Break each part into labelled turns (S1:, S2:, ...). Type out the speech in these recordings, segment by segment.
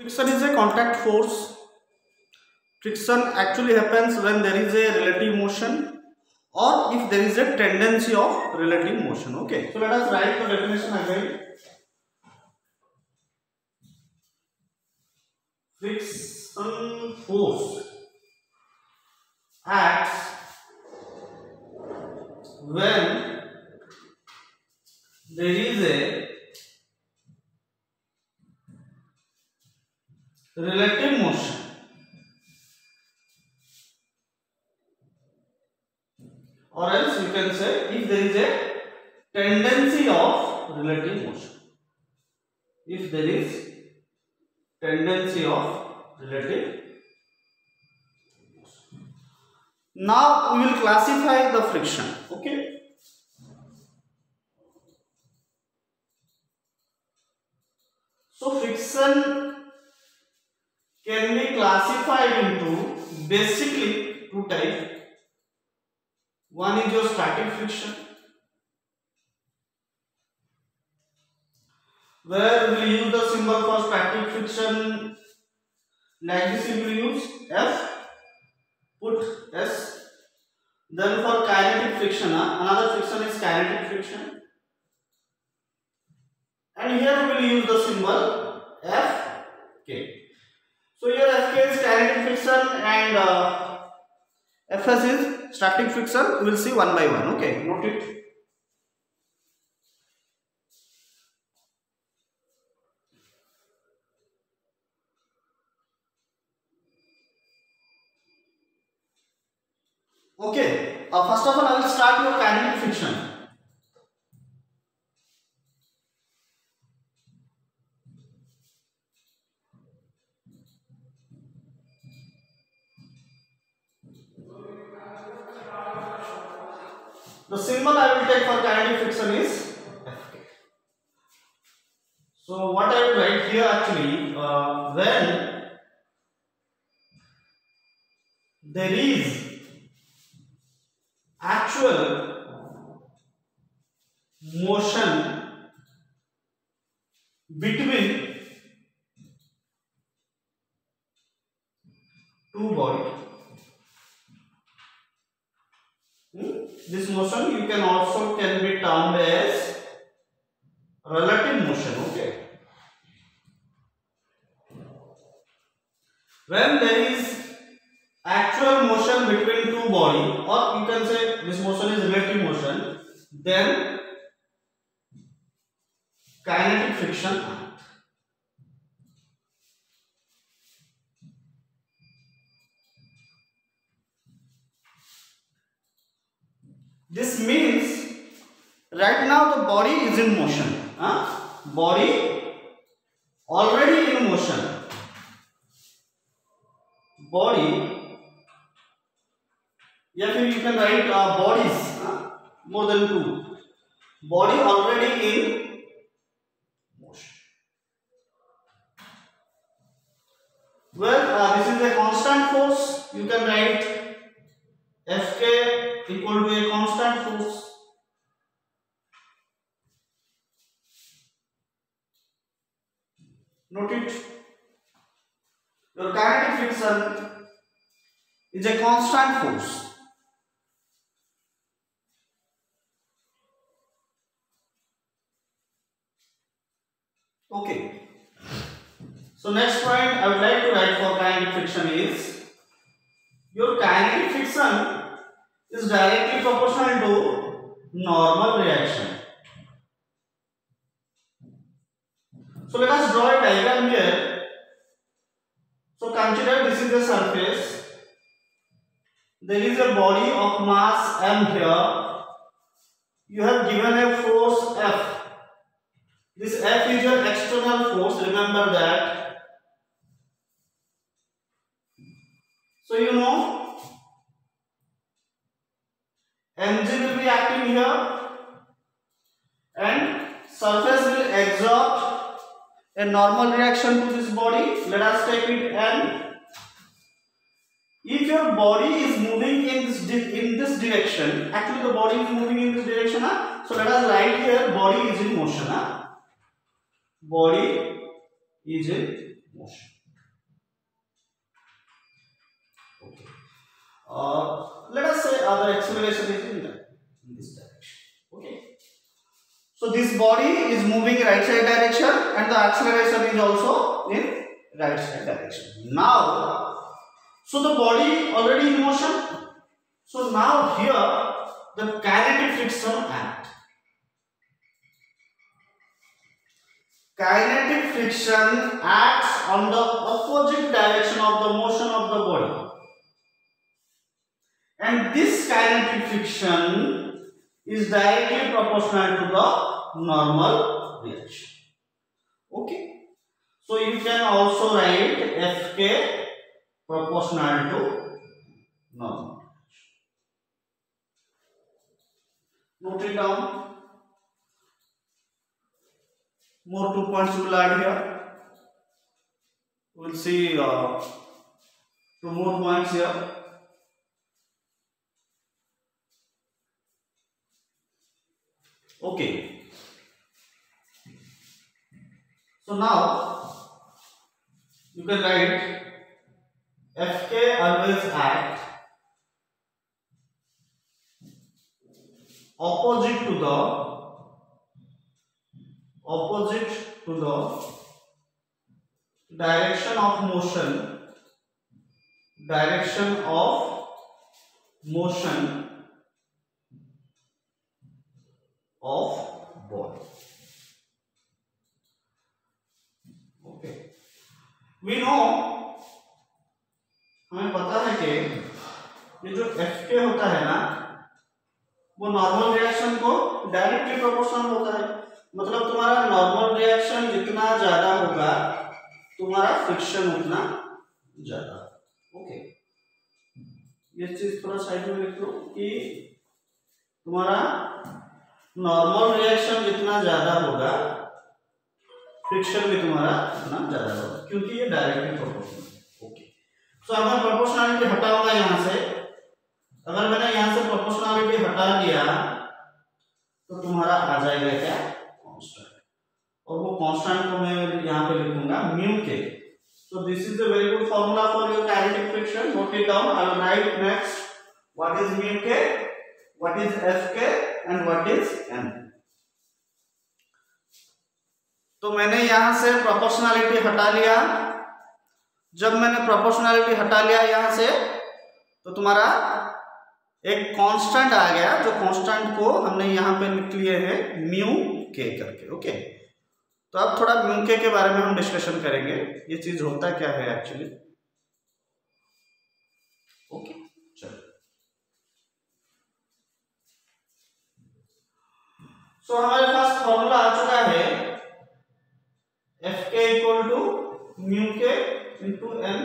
S1: Friction is a contact force. Friction actually happens when there is a relative motion or if there is a tendency of relative motion. Okay, so let us write the definition again. Friction force acts when there is a relative motion or else you can say if there is a tendency of relative motion. If there is tendency of relative motion. Now we will classify the friction. Okay. So friction can be classified into basically two types. One is your static friction, where we will use the symbol for static friction like this. We will use F, put S. Then for kinetic friction, another friction is kinetic friction, and here we will use the symbol F K. So here F K is kinetic friction and Fs is static friction. We will see one by one. Okay, note it. Okay, first of all I will start your kinetic friction. The symbol I will take for kinetic friction is Fk. So what I will write here actually, when there is actual motion between two bodies, this motion you can also can be termed as relative motion. Okay, when there is actual motion between two bodies, or you can say this motion is relative motion, then kinetic friction. This means right now the body is in motion. Body already in motion. Body, yeah, you can write bodies, more than two. Body already in motion. Well, this is a constant force. You can write Fk equal to a constant force. Note it. Your kinetic friction is a constant force. Okay. So next point I would like to write for kinetic friction is your kinetic friction is directly proportional to normal reaction. So let us draw a diagram here. So consider this is the surface. There is a body of mass m here. You have given a force F. This F is your external force. Remember that. So you know mg will be acting here and surface will exert a normal reaction to this body. Let us take it N. If your body is moving in this direction, actually the body is moving in this direction. So let us write here body is in motion. Body is in motion. let us say the acceleration is in this direction. Okay. So this body is moving right side direction and the acceleration is also in right side direction. Now, so the body already in motion. So now here the kinetic friction act. Kinetic friction acts on the opposite direction of the motion of the body. And this kinetic friction is directly proportional to the normal reaction. Okay. So you can also write Fk proportional to normal. Note it down. More 2 points will add here. We'll see 2 more points here. Okay. So now you can write Fk always act opposite to the direction of motion of body. Okay. We know, हमें पता है कि ये जो Fk होता है ना वो नॉर्मल रिएक्शन को डायरेक्टली प्रोपोर्शनल होता है. मतलब तुम्हारा नॉर्मल रिएक्शन जितना ज्यादा होगा तुम्हारा फ्रिक्शन उतना ज्यादा. ओके. ये चीज थोड़ा साइड में लिख लो कि तुम्हारा नॉर्मल रिएक्शन जितना ज्यादा होगा फ्रिक्शन भी तुम्हारा उतना ज्यादा होगा क्योंकि ये डायरेक्टली प्रोपोर्शनल. ओके. सो अगर प्रोपोर्शनलिटी हटाऊंगा यहाँ से, अगर मैंने यहाँ से प्रोपोर्शनलिटी हटा दिया तो तुम्हारा आ जाएगा क्या कांस्टेंट. और वो कांस्टेंट को मैं यहाँ पे लिखूंगा म्यू के. So this is a very good formula for your kinetic friction. Note it down. I will write next what is mu के, व्हाट इज एफ के एंड व्हाट इज एम. तो मैंने यहां से प्रोपोर्शनलिटी हटा लिया. जब मैंने प्रोपोर्शनलिटी हटा लिया यहां से तो तुम्हारा एक कांस्टेंट आ गया, जो कांस्टेंट को हमने यहाँ पे लिख लिए हैं म्यू के करके. ओके. तो अब थोड़ा म्यू के बारे में हम डिस्कशन करेंगे, ये चीज होता क्या है एक्चुअली. ओके. चलो. सो हमारे पास फॉर्मूला आ चुका है Fk इक्वल टू म्यू के इंटू एम.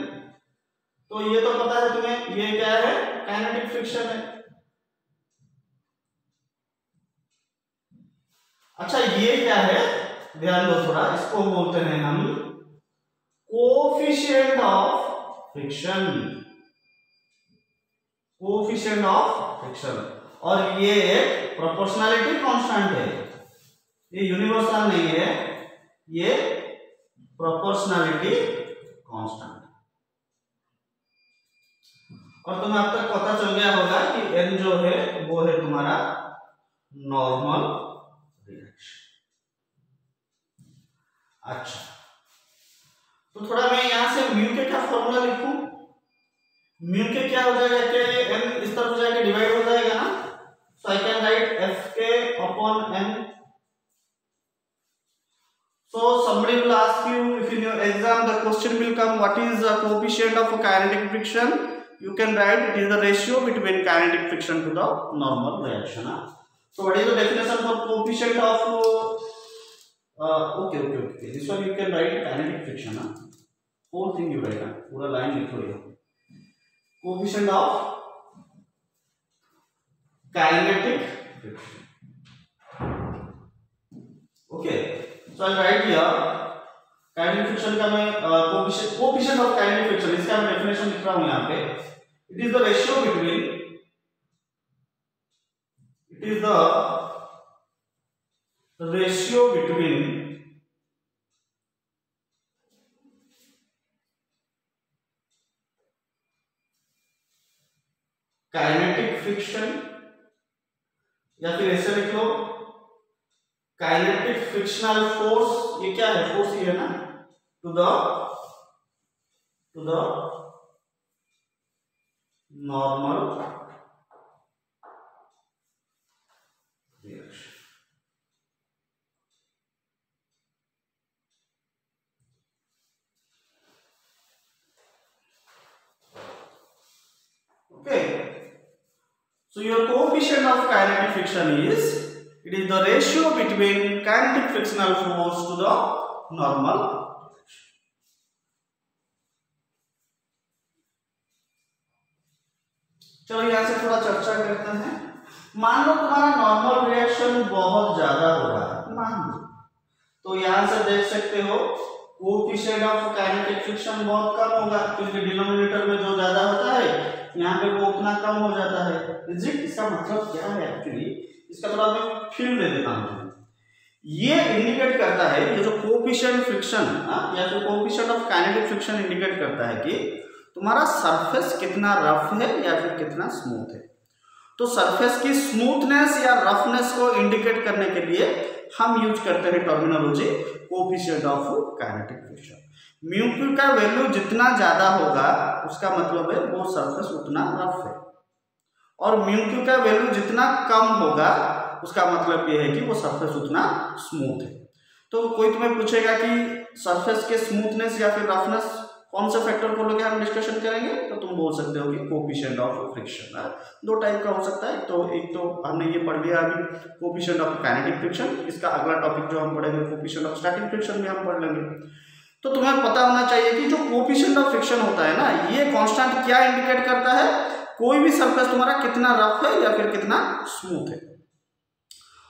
S1: तो ये तो पता है तुम्हें, ये क्या है काइनेटिक फ्रिक्शन है. अच्छा ये क्या है ध्यान दो थोड़ा, इसको बोलते हैं हम coefficient of friction. Coefficient of friction. और ये एक प्रोपोर्शनलिटी कांस्टेंट है, ये यूनिवर्सल नहीं है, ये प्रोपोर्शनलिटी कांस्टेंट. और तुम्हें अब तक पता चल गया होगा कि n जो है वो है तुम्हारा नॉर्मल रिएक्शन. अच्छा, तो थोड़ा मैं यहां से म्यू के क्या फॉर्मूला लिखूं. म्यू के क्या हो जाएगा कि n इस तरफ जाके डिवाइड हो जाएगा ना. So I can write Fk upon n. So somebody will ask you, if in your exam the question will come, what is the coefficient of kinetic friction? You can write it is the ratio between kinetic friction to the normal reaction. So what is the definition for coefficient of okay. This one you can write kinetic friction. Whole thing you write. पूरा line लिख लो. Coefficient of kinetic friction. Okay. So I'll write here kinetic friction का मैं coefficient of kinetic friction इसका मैं definition लिख रहा हूँ यहाँ पे. It is the ratio between kinetic friction, या फिर ऐसे लिख लो काइनेटिक फ्रिक्शनल फोर्स। ये क्या है? फोर्स ये है ना, to the normal reaction. Okay, so your coefficient of kinetic friction is, it is the ratio between kinetic frictional force to the normal direction. चलो यहां से थोड़ा चर्चा करते हैं। मान लो तुम्हारा नॉर्मल रिएक्शन बहुत ज्यादा हो रहा है, मान लो, तो यहां से देख सकते हो कोएफिशिएंट ऑफ काइनेटिक फ्रिक्शन बहुत कम होगा, क्योंकि डिनोमिनेटर में जो ज्यादा होता है यहाँ पे वो उतना कम हो जाता है। इसका मतलब क्या है एक्चुअली, इसका थोड़ा मैं फील दे देता हूँ। ये इंडिकेट करता है, ये जो कोएफिशिएंट फ्रिक्शन या फिर coefficient of kinetic friction indicate करता है कि तुम्हारा सरफेस कितना रफ है या फिर कितना स्मूथ है। तो सरफेस की स्मूथनेस या रफनेस को इंडिकेट करने के लिए हम यूज करते हैं terminology coefficient of kinetic friction. Mu Q का वैल्यू जितना ज्यादा होगा उसका मतलब है वो सरफेस उतना रफ है, और म्यू क्यू का वैल्यू जितना कम होगा उसका मतलब ये है कि वो सरफेस उतना स्मूथ है। तो कोई तुम्हें पूछेगा कि सरफेस के स्मूथनेस या फिर रफनेस कौन से फैक्टर को लेकर हम डिस्कशन करेंगे, तो तुम बोल सकते हो कि कोएफिशिएंट ऑफ फ्रिक्शन। दो टाइप का हो सकता है, एक तो हमने ये पढ़ लिया अभी कोएफिशिएंट ऑफ काइनेटिक फ्रिक्शन, इसका अगला टॉपिक जो हम पढ़ेंगे कोएफिशिएंट ऑफ स्टैटिक फ्रिक्शन में हम पढ़ लेंगे। तो तुम्हें पता होना चाहिए कि जो कोएफिशिएंट ऑफ फ्रिक्शन होता है ना, ये कांस्टेंट क्या इंडिकेट करता है, कोई भी सरफेस तुम्हारा कितना रफ है या फिर कितना स्मूथ है।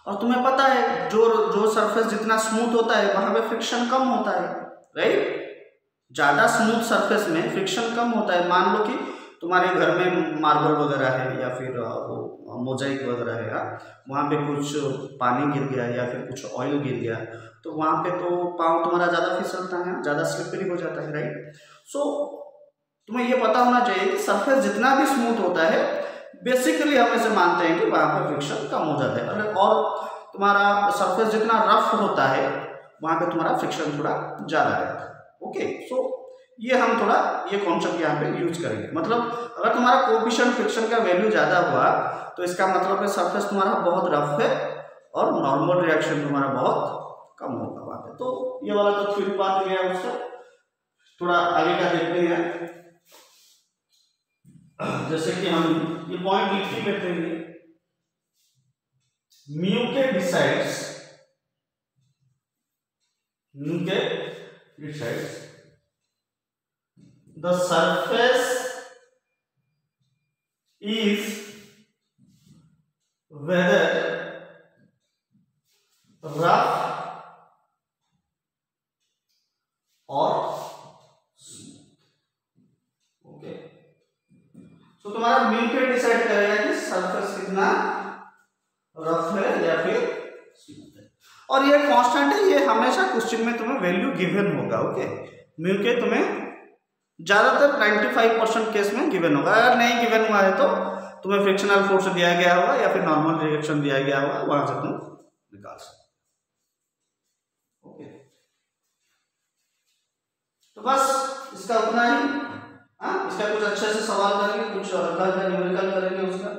S1: और तुम्हें पता है जो सरफेस जितना स्मूथ होता है वहां पे फ्रिक्शन कम होता है, राइट। ज्यादा स्मूथ सरफेस में फ्रिक्शन कम होता है। मान लो कि तुम्हारे घर में मार्बल वगैरह है या फिर वो मोजाइक वगैरह है, वहाँ पे कुछ पानी गिर गया या फिर कुछ ऑयल गिर गया, तो वहाँ पे तो पाँव तुम्हारा ज़्यादा फिसलता है, ज़्यादा स्लिपरी हो जाता है, राइट। सो तुम्हें ये पता होना चाहिए कि सरफेस जितना भी स्मूथ होता है बेसिकली हम ऐसे मानते हैं कि वहाँ पर फ्रिक्शन कम हो जाता है, और तुम्हारा सरफेस जितना रफ होता है वहाँ पे तुम्हारा फ्रिक्शन थोड़ा ज़्यादा रहता है। ओके, सो ये हम थोड़ा ये कॉन्सेप्ट यहाँ पे यूज करेंगे। मतलब अगर तुम्हारा कोएफिशिएंट फ्रिक्शन का वैल्यू ज़्यादा हुआ तो इसका मतलब है सरफेस तुम्हारा बहुत रफ है और नॉर्मल रिएक्शन तुम्हारा बहुत कम होगा वहाँ पे। तो ये वाला तो थ्योरी पार्ट गया उसका, थोड़ा आगे का देखते हैं। जैसे कि हम ये पॉइंट लिख के करते हैं, म्यू के decides the surface is whether rough or smooth। Okay, तो तुम्हारा म्यू के डिसाइड करेगा कि सरफेस कितना रफ है या फिर स्मूथ है, और ये कांस्टेंट है, ये हमेशा क्वेश्चन में तुम्हें वैल्यू गिवन होगा। ओके, म्यू के तुम्हें ज्यादातर 95% केस में गिवन होगा। अगर नहीं गिवन हुआ है तो तुम्हें फ्रिक्शनल फोर्स दिया गया होगा या फिर नॉर्मल रिएक्शन दिया गया होगा, वहां से तुम निकाल सकते। ओके, तो बस इसका उतना ही। इसका कुछ अच्छे से सवाल करेंगे, कुछ न्यूमेरिकल करेंगे उसका।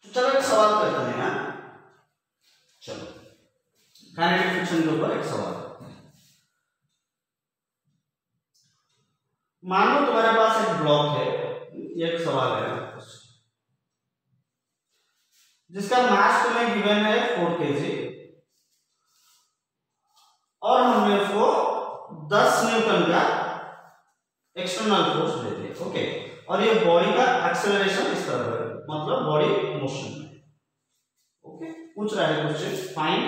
S1: तो चलो एक सवाल करते हैं। चलो काइनेटिक फ्रिक्शन के ऊपर एक सवाल। मान लो तुम्हारे पास एक ब्लॉक है, ये एक सवाल है जिसका मास तुम्हें गिवन है 4 kg, और हमने उसको 10 न्यूटन का एक्सटर्नल फोर्स दे दिया। ओके, और ये बॉडी का एक्सेलरेशन इस तरह है, मतलब बॉडी मोशन में। ओके, पूछ रहा है क्वेश्चन, फाइंड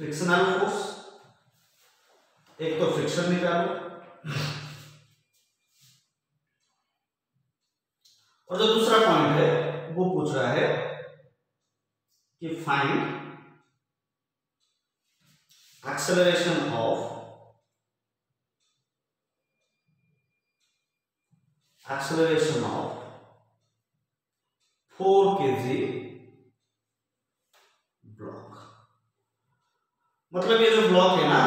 S1: फ्रिक्शनल फोर्स। एक तो फ्रिक्शन निकालो, और जो दूसरा पॉइंट है वो पूछ रहा है कि find acceleration of 4 kg block. मतलब ये जो ब्लॉक है ना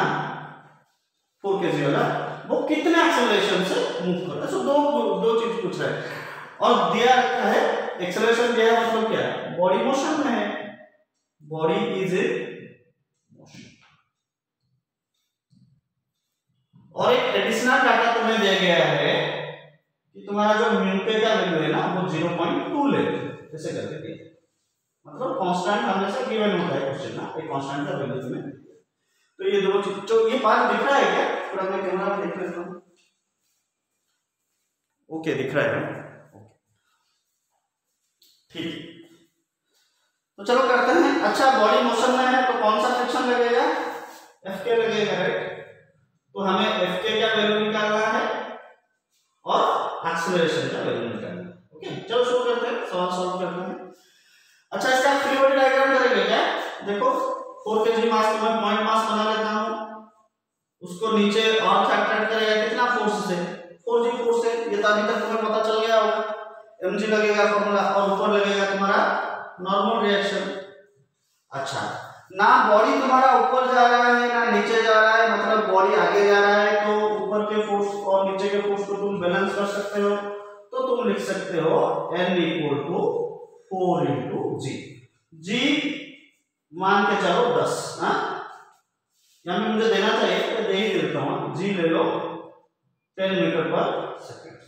S1: 4 kg वाला, वो कितने एक्सेलरेशन से मूव कर रहा है। सो दो चीज पूछ रहा है, और दिया रखा है एक्सेलरेशन दिया है, मतलब क्या है, बॉडी मोशन में है, बॉडी इज ए मोशन। और एक एडिशनल डाटा तुम्हें दिया गया है कि तुम्हारा जो म्यू के का वैल्यू है ना वो 0.2 ले, ऐसे करके दिया, मतलब कांस्टेंट हमेशा गिवन होता है क्वेश्चन ना, एक कांस्टेंट का वैल्यू तुम्हें। तो ये दोनों चीज, तो ये पार्ट दिख रहा है क्या, पूरा मैं कैमरा में देख लेता हूं। ओके, दिख रहा है, ठीक। तो चलो करते हैं। अच्छा, बॉडी मोशन में है तो कौन सा फ्रिक्शन लगेगा, एफ के लगेगा, राइट। तो हमें एफ के का वैल्यू निकालना है और एक्सेलरेशन का वैल्यू निकालना है। ओके, चलो शुरू करते हैं, सवाल सॉल्व करते हैं। अच्छा, इसका फ्री बॉडी डायग्राम करेंगे क्या। देखो 4 kg मास को मैं पॉइंट मास बना लेता हूं, उसको नीचे और फैक्टर करेगा कितना फोर्स से, 4g फोर्स से। ये तो अभी तक तुम्हें पता चल गया होगा, mg लगेगा फॉर्मूला, और ऊपर लगेगा तुम्हारा नॉर्मल रिएक्शन। अच्छा, ना बॉडी तुम्हारा ऊपर जा रहा है ना नीचे जा रहा है, मतलब बॉडी आगे जा रहा है तो ऊपर के फोर्स और नीचे के फोर्स को तुम बैलेंस कर सकते हो। तो तुम लिख सकते हो N = 4 × G। G मान के चलो 10, हाँ यहाँ में मुझे देना चाहिए तो दे ही देता हूँ। G ले लो 10 मीटर/सेकंड।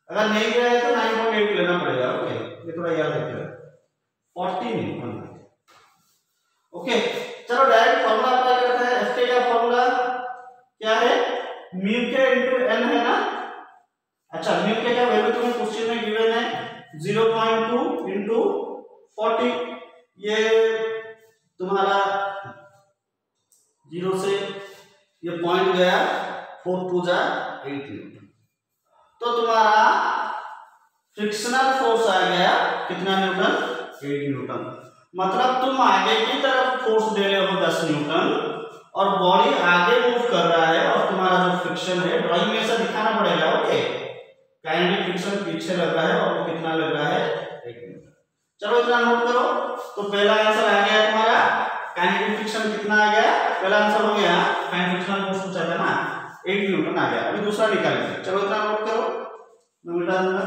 S1: अगर नहीं गया है तो 9.8 लेना पड़ेगा। ओके, ये थोड़ा याद रखिएगा, 40 न्यूटन। ओके, चलो डायरेक्ट फॉर्मूला अप्लाई करते हैं। एफ के का फॉर्मूला क्या है, म्यू के इनटू एन है ना। अच्छा, म्यू के का वैल्यू तुम्हें क्वेश्चन में गिवन है 0.2 × 40। ये तुम्हारा 0 से ये पॉइंट गया 4 × 2 = 8 न्यूटन। तो तुम्हारा फ्रिक्शनल फोर्स आ गया कितना न्यूटन, 8 न्यूटन। मतलब तुम आगे की तरफ फोर्स दे रहे हो 10 न्यूटन और बॉडी आगे मूव कर रहा है, और तुम्हारा जो फ्रिक्शन है ड्राइंग में ऐसा दिखाना पड़ेगा। ओके, काइनेटिक फ्रिक्शन पीछे लग रहा है और वो कितना लग रहा है, 8 न्यूटन। चलो इतना नोट करो। तो पहला आंसर आ गया तुम्हारा, काइनेटिक फ्रिक्शन कितना आ गया, पहला आंसर हो गया, काइनेटिक फ्रिक्शन फोर्स पूछा था ना 8 न्यूटन आ गया। अभी दूसरा निकालेंगे, चलो इतना नोट करो, मैं मिटा दूंगा।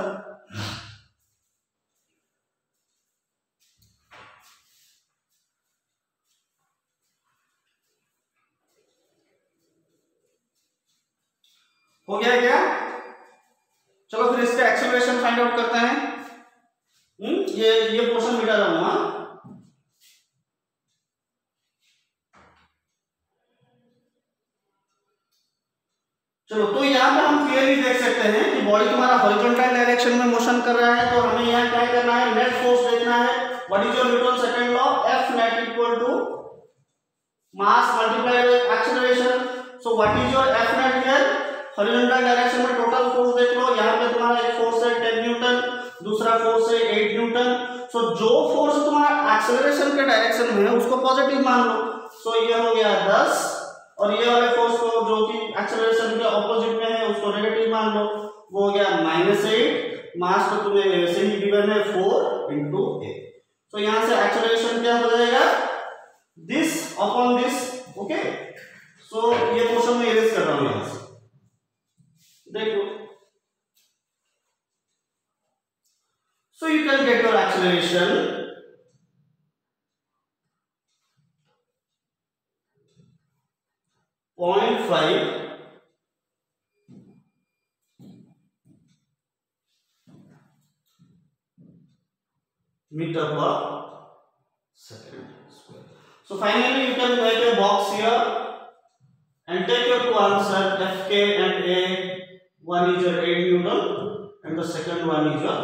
S1: हो गया क्या। चलो फिर इसका एक्सेलरेशन फाइंड आउट करते हैं। ये पोर्शन मिटा रहा हूं। चलो, तो यहाँ पे हम क्लियरली देख सकते हैं कि बॉडी तुम्हारा हॉरिजॉन्टल डायरेक्शन में मोशन कर रहा है। तो हमें यहाँ क्या करना है, नेट फोर्स देखना है। What is your Newton second law, F net = mass multiply with acceleration. So what is your F net here, horizontal direction में टोटल फोर्स देख लो। यहाँ पे तुम्हारा एक फोर्स है 10 न्यूटन, दूसरा फोर्स है 8 न्यूटन। सो जो फोर्स तुम्हारा एक्सेलरेशन के डायरेक्शन में है उसको पॉजिटिव मान लो। सो ये हो गया 10, और ये वाले फोर्स को जो कि एक्सेलरेशन के ऑपोजिट में है उसको नेगेटिव मान लो, वो हो गया -8। मास तो तुम्हें ऐसे ही गिवन है 4 × a। तो यहां से एक्सेलरेशन क्या हो जाएगा, दिस अपॉन दिस। ओके, सो ये पोर्शन में इरेज कर रहा हूं यहां से, देखो। So you can get your acceleration .5 meter/second square. So finally you can make a box here and take your two answer, Fk and A one is your 8 Newton and the second one is your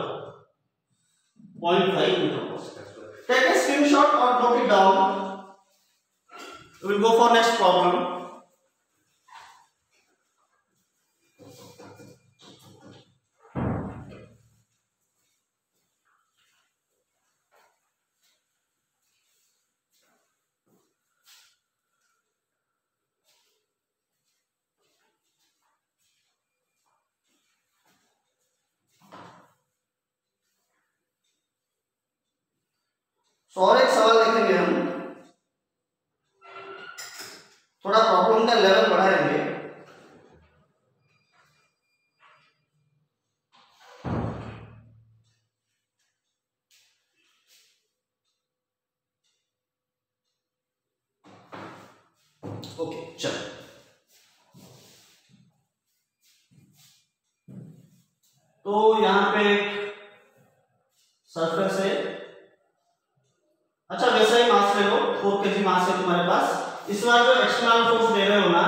S1: 0.5 Newton per second square. Take a screenshot or note it down. We will go for next problem. और एक सवाल देखेंगे हम, थोड़ा problem का level बढ़ाएंगे। Okay चलो, तो यहां पे सरफेस है। अच्छा वैसा ही मास ले लो, 4 kg मास है तुम्हारे पास। इस बार जो एक्सटर्नल फोर्स दे रहे हो ना,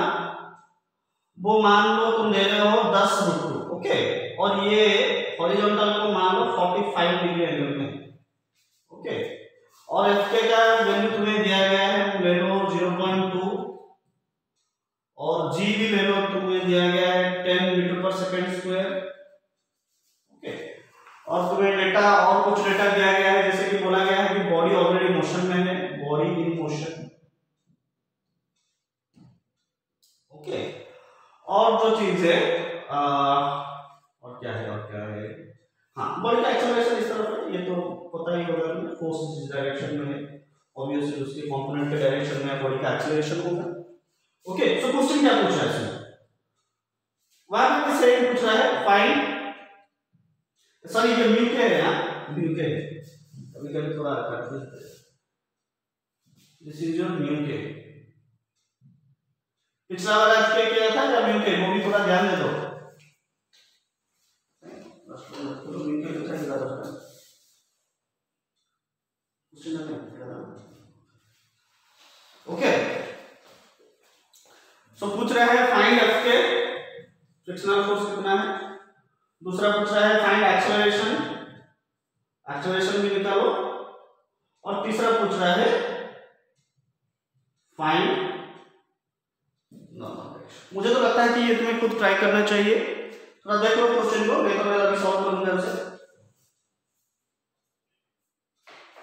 S1: वो मान लो तुम दे रहे हो 10√2, ओके। और ये हॉरिजॉन्टल को मान लो 45 डिग्री एंगल में, ओके। और एफ के का वैल्यू तुम्हें दिया गया है, ले लो 0.2 और जी भी ले लो, तुम्हें दिया गया है 10 मीटर पर सेकंड स्क्वायर, ओके। और तुम्हें डेटा और कुछ डेटा दिया गया है, जैसे कि बोला गया है कि बॉडी ऑलरेडी मोशन में है, बॉडी इन मोशन, ओके। और जो चीज है और क्या है हाँ, बॉडी का एक्सेलरेशन इस तरफ है, ये तो पता ही होगा तुम्हें, फोर्स जिस डायरेक्शन में है ऑब्वियसली उसके कंपोनेंट के डायरेक्शन में बॉडी का एक्सेलरेशन होगा, ओके। सो क्वेश्चन क्या पूछ रहा है इसमें, वहां पे सेम पूछ रहा है फाइंड, सॉरी ये म्यू के है ना, म्यू के कभी थोड़ा कंफ्यूज है, दिस इज योर म्यू के। पिछला वाला के क्या था या म्यू के, वो भी थोड़ा ध्यान दे दो। म्यू के तो क्या था ओके। सो पूछ रहा है फाइंड एफ के, फ्रिक्शनल फोर्स कितना है। दूसरा पूछ रहा है फाइंड एक्सेलरेशन, एक्सेलरेशन भी निकालो। और तीसरा पूछ रहा है फाइंड, मुझे तो लगता है कि ये तुम्हें खुद ट्राई करना चाहिए, थोड़ा देख लो क्वेश्चन को, नहीं तो मैं अभी सॉल्व करूंगा उसे।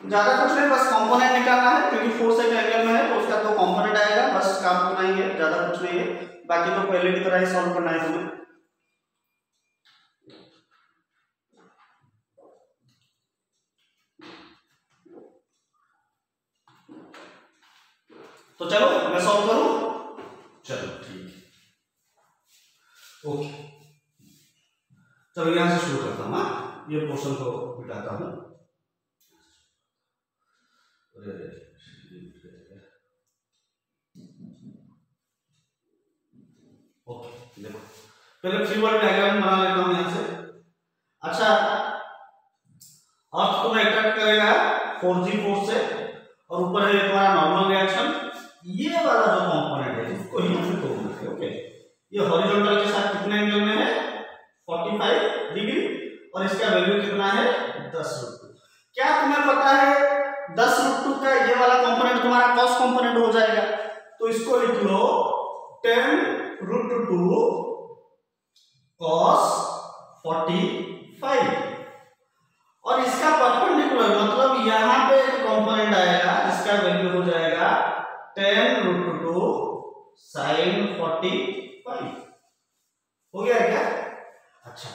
S1: ज्यादा कुछ नहीं, बस कंपोनेंट निकालना है, क्योंकि फोर्स एक एंगल में है तो उसका तो कंपोनेंट आएगा, बस काम उतना ही है, ज्यादा कुछ नहीं है। बाकी तो पहले की तरह ही सॉल्व करना है तुम्हें। तो चलो मैं सॉल्व करूं, चलो ठीक है, ओके। चलो यहां से शुरू करता हूं, ये पोर्शन को मिटाता हूं। ओके देखो, पहले फ्री बॉडी डायग्राम बना लेता हूं यहां से। अच्छा, अर्थ को अट्रैक्ट करेगा 4g फोर्स से, और ऊपर है तुम्हारा नॉर्मल रिएक्शन। ये वाला जो कंपोनेंट है उसको ही हमें तोड़ना है, ओके। ये हॉरिजॉन्टल के साथ कितने एंगल में है, 45 डिग्री, और इसका वैल्यू कितना है 10√2। क्या तुम्हें पता है 10√2 का ये वाला कंपोनेंट तुम्हारा कॉस कंपोनेंट हो जाएगा, तो इसको लिख लो 10√2 cos 45। और इसका परपेंडिकुलर मतलब यहां पे एक कंपोनेंट आएगा, इसका वैल्यू हो जाएगा 10√2 sin 45। हो गया क्या? अच्छा,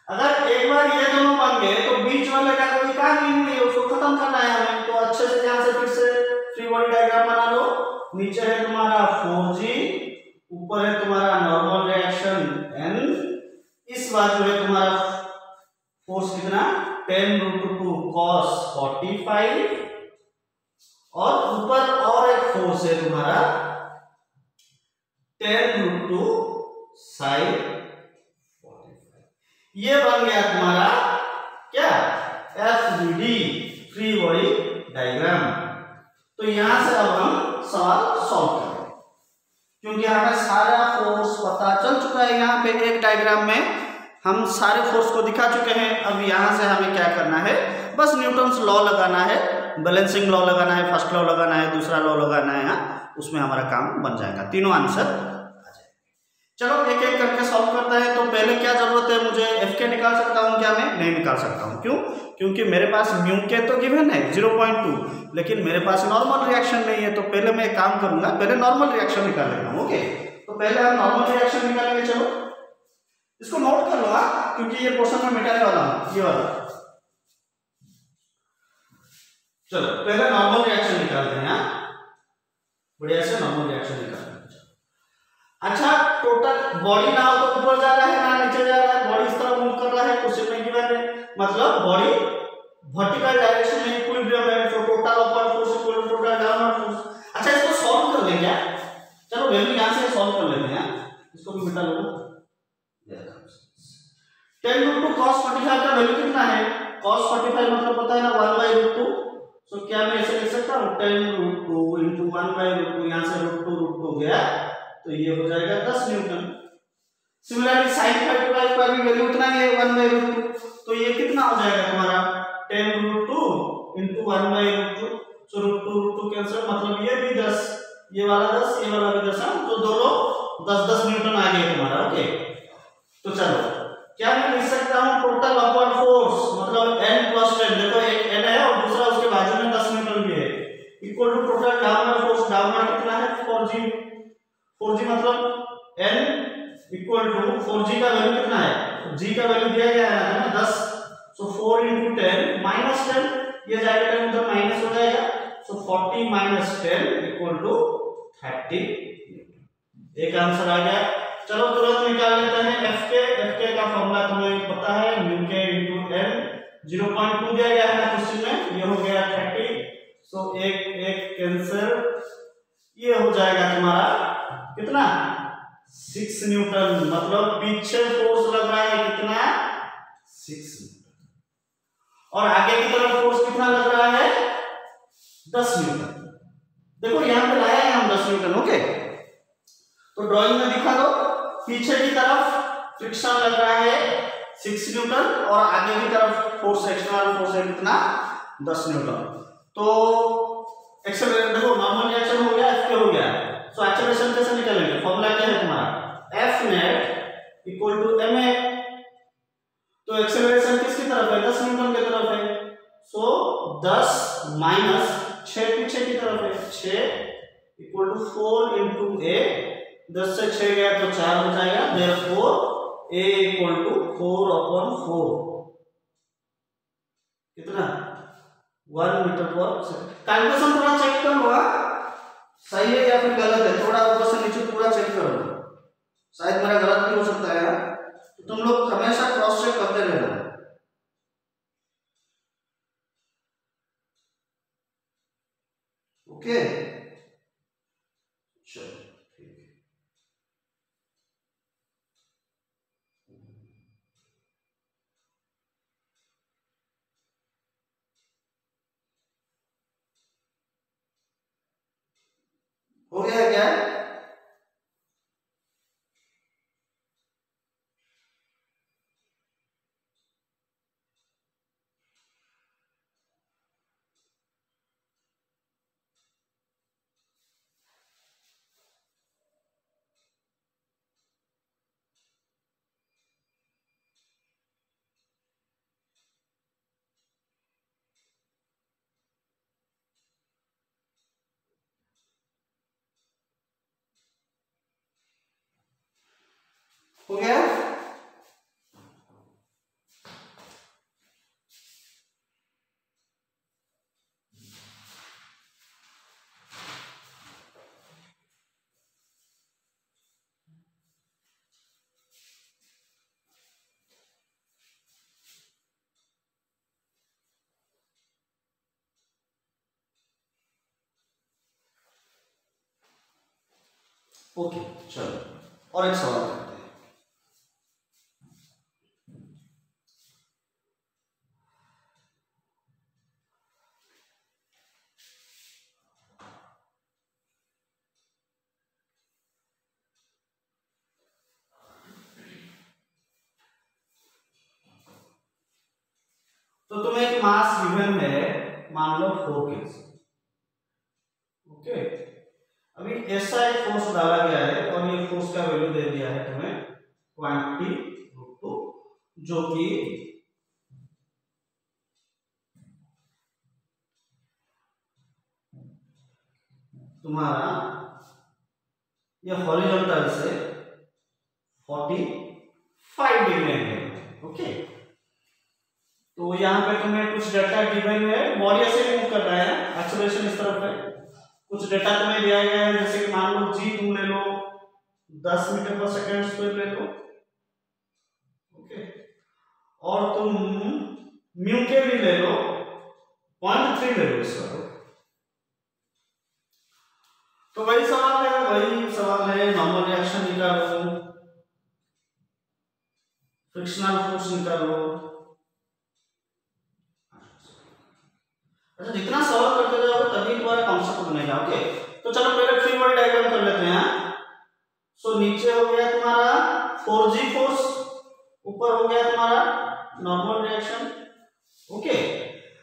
S1: अगर एक बार ये दोनों बन गए तो बीच वाले का कोई काम ही नहीं है, उसको खत्म करना है हमें। तो अच्छे से ध्यान से फिर से फ्री बॉडी डायग्राम बना लो। नीचे है तुम्हारा 4g, ऊपर है तुम्हारा नॉर्मल रिएक्शन n, इस बाजू है तुम्हारा फोर्स कितना 10√2 cos 45, और ऊपर और एक फोर्स है तुम्हारा 10√2 sin 45। ये बन गया तुम्हारा क्या, FBD फ्री बॉडी डायग्राम। तो यहां से अब हम सवाल सॉल्व करेंगे, क्योंकि हमें सारा फोर्स पता चल चुका है यहाँ पे एक डायग्राम में। हम सारे फोर्स को दिखा चुके हैं। अब यहाँ से हमें क्या करना है, बस न्यूटन्स लॉ लगाना है, बैलेंसिंग लॉ लगाना है, फर्स्ट लॉ लगाना है, दूसरा लॉ लगाना है, उसमें हमारा काम बन जाएगा, तीनों आंसर आ जाएगा। चलो एक एक करके सॉल्व करते हैं। तो पहले क्या जरूरत है, मुझे एफ के निकाल सकता हूँ क्या? मैं नहीं निकाल सकता हूँ। क्यों? क्योंकि मेरे पास म्यू के तो गिवन है 0.2, लेकिन मेरे पास नॉर्मल रिएक्शन नहीं है। तो पहले मैं एक काम करूंगा, पहले नॉर्मल रिएक्शन निकाल लेता हूँ। ओके, तो पहले हम नॉर्मल रिएक्शन निकालेंगे। चलो इसको नोट कर लो, क्योंकि ये पोर्शन में मिटाने वाला हूं, ये वाला। चलो पहले नॉर्मल रिएक्शन निकालते हैं, बढ़िया से नॉर्मल रिएक्शन निकालते हैं। अच्छा, टोटल बॉडी ना हो तो ऊपर जा रहा है ना नीचे जा रहा है, बॉडी इस तरह मूव कर रहा है, क्वेश्चन में गिवन है, मतलब बॉडी वर्टिकल डायरेक्शन में इक्विलिब्रियम है, तो total upward force equal to total downward force. अच्छा, इसको सॉल्व कर लेंगे क्या? चलो वैल्यू यहां से सॉल्व कर लेते हैं, इसको भी मिटा लो। 10√2 cos 45 का वैल्यू कितना है? cos 45 मतलब पता है ना 1/√2। सो क्या मैं ऐसे लिख सकता हूं 10√2 into 1/√2, यहां से √2 हो गया, तो ये हो जाएगा 10 न्यूटन। सिमिलरली sin 45 का भी वैल्यू उतना ही है 1/√2, तो ये कितना हो जाएगा तुम्हारा 10√2 into 1/√2। सो √2 कैंसिल, मतलब ये भी 10, ये वाला 10, ये वाला भी 10, तो दोनों 10-10 न्यूटन आ गए तुम्हारा। ओके, तो चलो क्या मैं लिख सकता हूं टोटल अपवर्ड फोर्स, मतलब n + 10, देखो एक n है और दूसरा उसके बाजू में 10 न्यूटन भी है, equal to total downward force. Downward कितना है 4g, 4g मतलब n इक्वल टू 4g का वैल्यू कितना है, g का वैल्यू दिया गया है ना 10, सो 4 × 10 -10, ये जाएगा 10 उधर माइनस हो जाएगा, सो 40 - 10 इक्वल टू 30 न्यूटन। एक आंसर आ गया। चलो तुरंत निकाल लेते हैं एफ के का फॉर्मूला तुम्हें पता है, म्यू के इनटू एन। 0.2 दिया गया है ना क्वेश्चन में, ये हो गया 30, सो एक कैंसर, ये हो जाएगा तुम्हारा कितना 6 न्यूटन, मतलब पीछे फोर्स लग रहा है कितना 6 न्यूटन, और आगे की तरफ फोर्स कितना लग रहा है 10 न्यूटन। देखो यहां पे लाया है हम 10 न्यूटन। ओके, तो ड्राइंग में दिखा दो, पीछे की तरफ फ्रिक्शन लग रहा है 6 न्यूटन और आगे की तरफ फोर्स एक्सटर्नल फोर्स है कितना 10 न्यूटन। तो एक्सेलरेशन देखो, नॉर्मल रिएक्शन हो गया, एफ के हो गया, सो एक्सेलरेशन कैसे निकालेंगे? फॉर्मूला क्या है तुम्हारा F net equal to ma। तो एक्सेलरेशन किसकी तरफ है 10 न्यूटन की तरफ है, सो 10 माइनस 6 पीछे की तरफ है 6 इक्वल टू 4 × a, 10 से 6 गया तो 4 हो जाएगा, therefore a इक्वल टू 4/4 कितना 1 मीटर/सेकंड। कैलकुलेशन थोड़ा चेक कर लो, सही है या फिर गलत है, थोड़ा ऊपर से नीचे पूरा चेक कर लो, शायद मेरा गलत भी हो सकता है, तो तुम लोग हमेशा क्रॉस चेक करते रहना। ओके, चलो ठीक है। हो गया क्या? हो गया? ओके, चलो और एक सवाल करते हैं। तो तुम्हें एक मास गिवन है, मान लो 4 kg। ओके, अभी ऐसा एक फोर्स डाला गया है और ये फोर्स का वैल्यू दे दिया है तुम्हें 20√2, जो कि तुम्हारा ये हॉरिजॉन्टल से 45 डिग्री एंगल। ओके, तो यहाँ पे तुम्हें कुछ डेटा गिवन है, बॉडी ऐसे मूव कर रहा है, एक्सेलरेशन इस तरफ है, कुछ डेटा तुम्हें दिया गया है, जैसे कि मान लो जी तुम ले लो 10 मीटर पर सेकंड स्क्वायर ले लो। ओके, और तुम म्यू के भी ले लो 0.3 ले लो इसका। तो वही सवाल है, नॉर्मल रिएक्शन निकालो, फ्रिक्शनल फोर्स निकालो। अच्छा, जितना सॉल्व करते जाओगे तभी तुम्हारा कॉन्सेप्ट बनेगा। ओके, तो चलो पहले फ्री बॉडी डायग्राम कर लेते हैं। सो नीचे हो गया तुम्हारा 4g फोर्स, ऊपर हो गया तुम्हारा नॉर्मल रिएक्शन। ओके,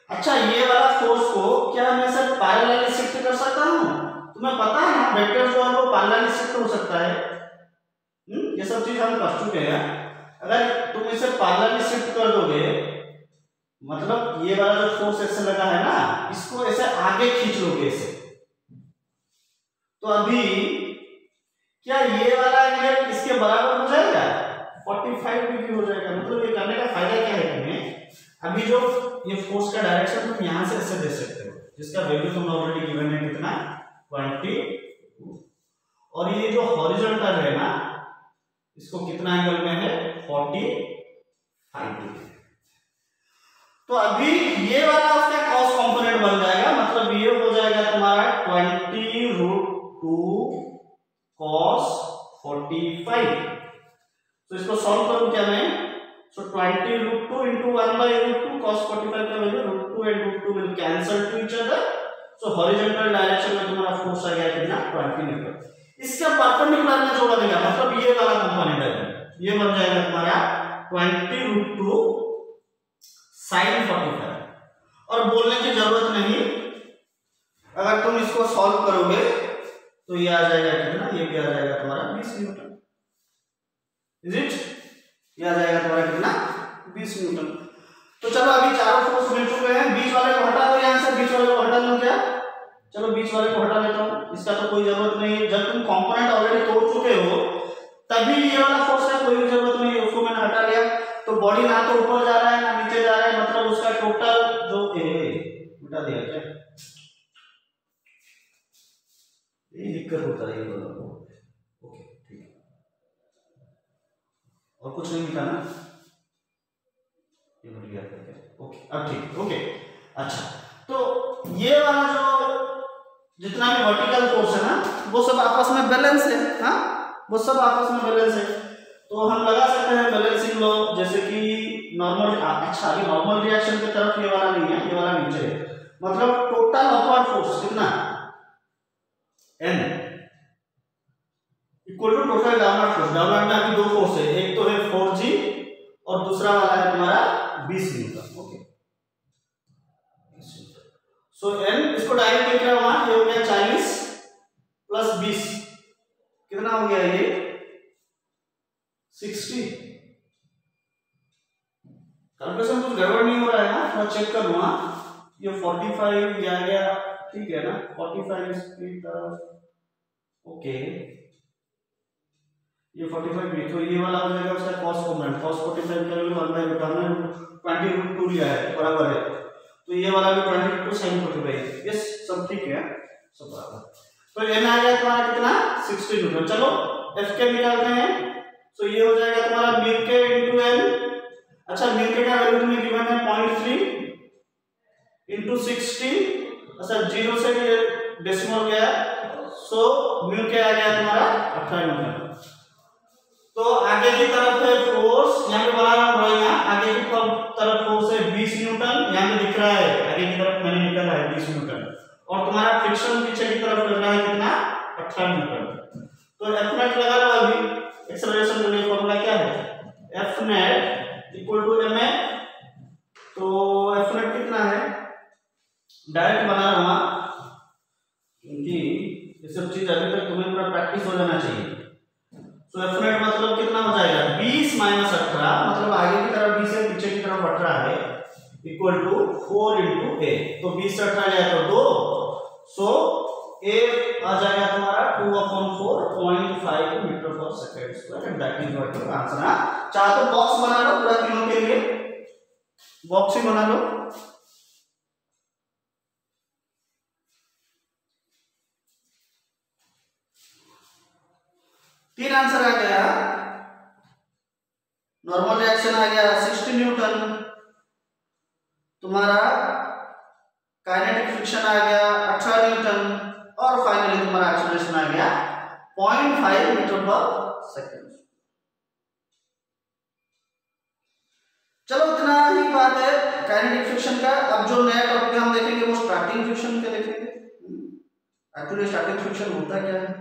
S1: अच्छा ये वाला फोर्स को क्या मैं सर पैरेलली शिफ्ट कर सकता हूं? तुम्हें पता है ना वेक्टर जो है वो पैरेलली शिफ्ट हो सकता है। ये सब चीज हम कर चुके हैं। अगर तुम इसे पैरेलली शिफ्ट कर दोगे, मतलब ये वाला जो फोर्स ऐसे लगा है ना, इसको ऐसे आगे खींच लोगे इसे, तो अभी क्या ये वाला एंगल इसके बराबर हो जाएगा? 45 डिग्री हो जाएगा। मतलब ये करने का फायदा क्या है तुम्हें, अभी जो ये फोर्स का डायरेक्शन तुम यहां से ऐसे दे सकते हो, जिसका वैल्यू तुमने ऑलरेडी गिवन है कितना 20, और ये जो हॉरिजॉन्टल है ना, इसको कितना एंगल में है 45 डिग्री। तो अभी ये वाला उसका कॉस कंपोनेंट बन जाएगा, मतलब ये हो जाएगा तुम्हारा 20√2 cos 45। तो इसको सॉल्व करूं क्या मैं? सो 20√2 into 1/√2 cos 45 का value √2 and √2 will cancel to each other। So horizontal direction में तुम्हारा फोर्स आ गया कितना 20 न्यूटन। इसका परपेंडिकुलर में जो बनेगा, मतलब ये वाला कंपोनेंट है, ये बन जाएगा तुम्हारा 20√2 sin 45। और बोलने की जरूरत नहीं, अगर तुम इसको सॉल्व करोगे तो ये आ जाएगा कितना, ये भी आ जाएगा तुम्हारा 20 न्यूटन। Is it? ये आ जाएगा तुम्हारा कितना 20 न्यूटन। तो चलो अभी चारों फोर्स मिल चुके हैं, बीच वाले को हटा दो, यहां से बीच वाले को हटा लो क्या? चलो बीच वाले को हटा लेता हूं, इसका तो कोई जरूरत नहीं है। जब तुम कंपोनेंट ऑलरेडी तोड़ चुके हो तभी ये वाला फोर्स का कोई जरूरत नहीं है, उसको मैंने हटा लिया। तो बॉडी ना तो ऊपर जा रहा है ना नीचे जा रहा है, मतलब उसका टोटल जो हटा दिया क्या, ये दिक्कत होता है ये वाला। ओके ठीक है, और कुछ नहीं मिला ना, ये भूल गया था। ओके अब ठीक। ओके अच्छा, तो ये वाला जो जितना भी वर्टिकल फोर्स है ना, वो सब आपस में बैलेंस है। हाँ, वो सब आपस में बैलेंस है। तो हम लगा सकते हैं बैलेंसिंग लॉ, जैसे कि नॉर्मल, अच्छा ये नॉर्मल रिएक्शन की तरफ ये वाला नहीं है, ये वाला नीचे है, मतलब टोटल अपवर्ड फोर्स कितना N equal to total downward force. Downward में अभी दो फोर्स है, एक तो है 4g और दूसरा वाला है तुम्हारा 20 न्यूटन। ओके, सो N इसको डायरेक्ट लिख रहा हूं, ये हो गया 40 प्लस 20 कितना हो गया ये 60। कैलकुलेशन कुछ गड़बड़ नहीं हो रहा है ना, थोड़ा चेक कर लूँ। ये 45 ये आ गया, ठीक है ना, 45 इसकी तरफ। ओके ये 45 भी, तो ये वाला हो जाएगा उसका cos कंपोनेंट। cos 45 का वैल्यू 1/√2 हमने 20√2 लिया है, बराबर है, तो ये वाला भी 20√2 sin 45। यस, सब ठीक है, सब बराबर। तो n आ गया तुम्हारा कितना 60 न्यूटन। चलो f के निकालते हैं। तो ये हो जाएगा तुम्हारा म्यू के इनटू n। अच्छा, म्यू के का वैल्यू तुम्हें गिवन है 0.3 इनटू 60। अच्छा 0 से ये डेसिमल गया, सो म्यू के आ गया तुम्हारा 18 न्यूटन। तो आगे की तरफ है फोर्स, यहाँ पे बना रहा हूं, आगे की तरफ फोर्स है 20 न्यूटन, यहाँ पे दिख रहा है आगे की तरफ मैंने निकाला है 20 न्यूटन, और तुम्हारा फ्रिक्शन पीछे की तरफ लग रहा है कितना 18 न्यूटन। तो F नेट लगा लो। अभी एक्सेलरेशन के लिए फॉर्मूला क्या है, F net equal to ma। तो F सो एफ नेट मतलब कितना हो जाएगा 20 माइनस 18, मतलब आगे की तरफ 20 है, पीछे की तरफ 18 है, इक्वल टू 4 इंटू ए। तो 20 से 18 जाए तो 2, सो ए आ जाएगा तुम्हारा 2/4 0.5 मीटर पर second square, and that is what your answer. चाहे तो बॉक्स बना लो पूरा तीनों के लिए, बॉक्स ही बना लो। तीन आंसर आ गया। नॉर्मल रिएक्शन आ गया 60 न्यूटन, तुम्हारा काइनेटिक फ्रिक्शन आ गया 18 न्यूटन, और फाइनली तुम्हारा एक्सेलरेशन आ गया 0.5 मीटर पर सेकेंड। चलो इतना ही बात है काइनेटिक फ्रिक्शन का। अब जो नया टॉपिक हम देखेंगे वो स्टार्टिंग फ्रिक्शन का देखेंगे। एक्चुअली स्टार्टिंग फ्रिक्शन होता क्या है?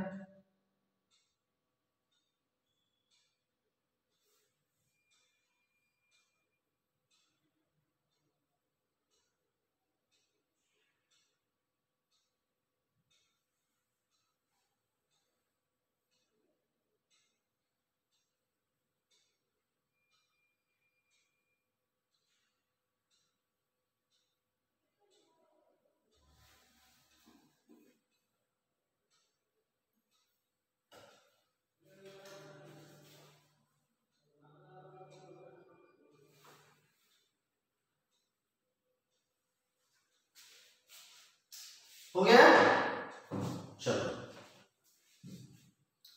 S1: हो गया? चलो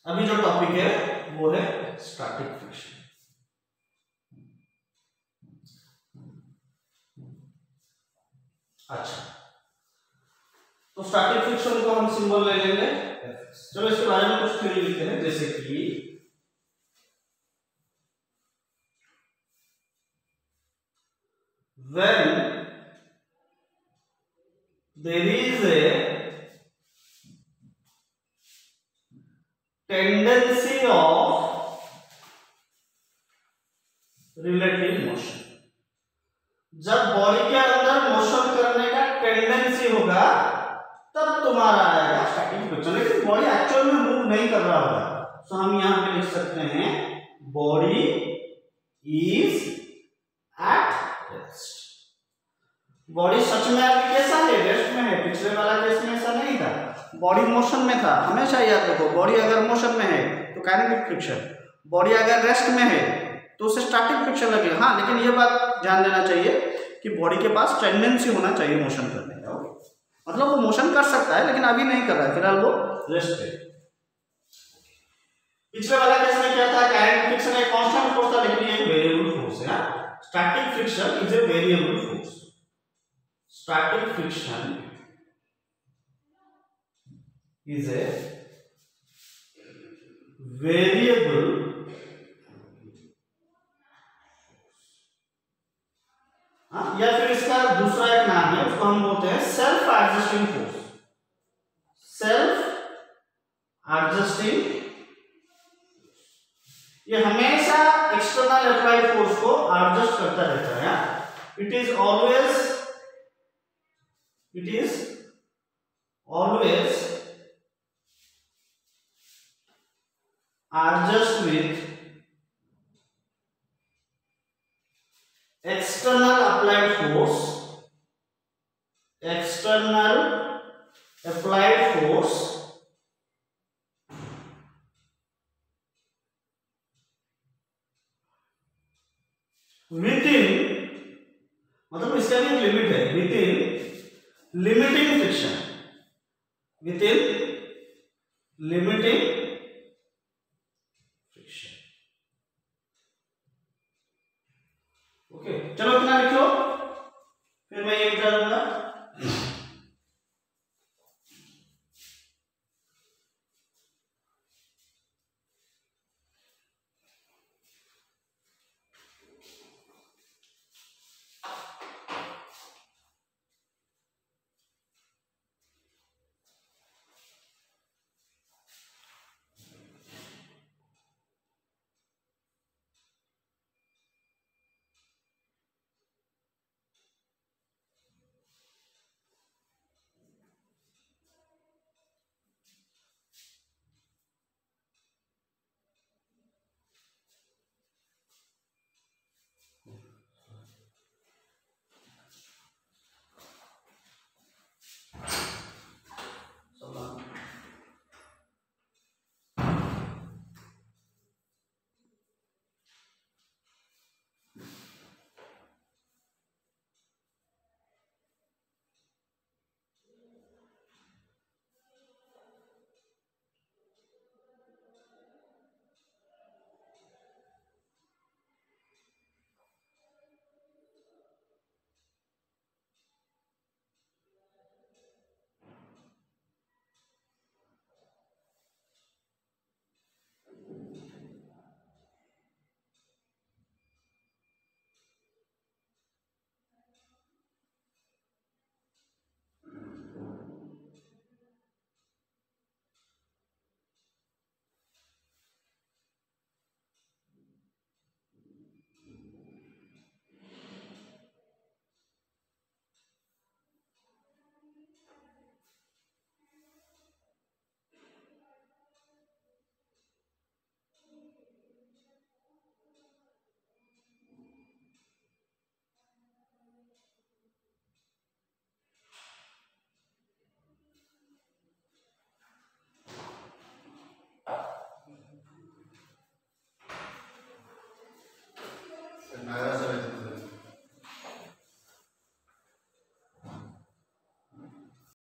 S1: अभी जो टॉपिक है वो है स्टैटिक फ्रिक्शन। अच्छा, तो स्टैटिक फ्रिक्शन को हम सिंबल ले लेंगे। चलो इसके बारे में कुछ थ्योरी लिखते हैं, जैसे कि when there is a tendency of relative motion, जब बॉडी के अंदर मोशन करने का टेंडेंसी होगा तब तुम्हारा आएगा स्टैटिक फ्रिक्शन। लेकिन बॉडी एक्चुअल में मूव नहीं कर रहा होगा, तो हम यहां पे लिख सकते हैं body is at rest. Body सच में अभी कैसा है? रेस्ट में है। पिछले वाला केस में ऐसा नहीं था, बॉडी मोशन में था। हमेशा याद रखो, बॉडी अगर मोशन में है तो काइनेटिक फ्रिक्शन, बॉडी अगर रेस्ट में है तो उसे स्टैटिक फ्रिक्शन लगेगा। हाँ, लेकिन ये बात ध्यान देना चाहिए कि बॉडी के पास टेंडेंसी होना चाहिए मोशन करने का। मतलब वो मोशन कर सकता है लेकिन अभी नहीं कर रहा है, फिलहाल वो रेस्ट पे। पिछले वाला केस में क्या था? काइनेटिक फ्रिक्शन एक कांस्टेंट फोर्स था, लेकिन ये एक वेरिएबल फोर्स है। Static friction is a variable force. Static friction is a variable या फिर इसका दूसरा एक नाम है, उसको हम बोलते हैं self adjusting force. Self adjusting, ये हमेशा एक्सटर्नल अप्लाइड फोर्स को एडजस्ट करता रहता है। It is always adjust with external applied force within, मतलब इसका भी एक लिमिट है, within limiting friction, within limiting friction।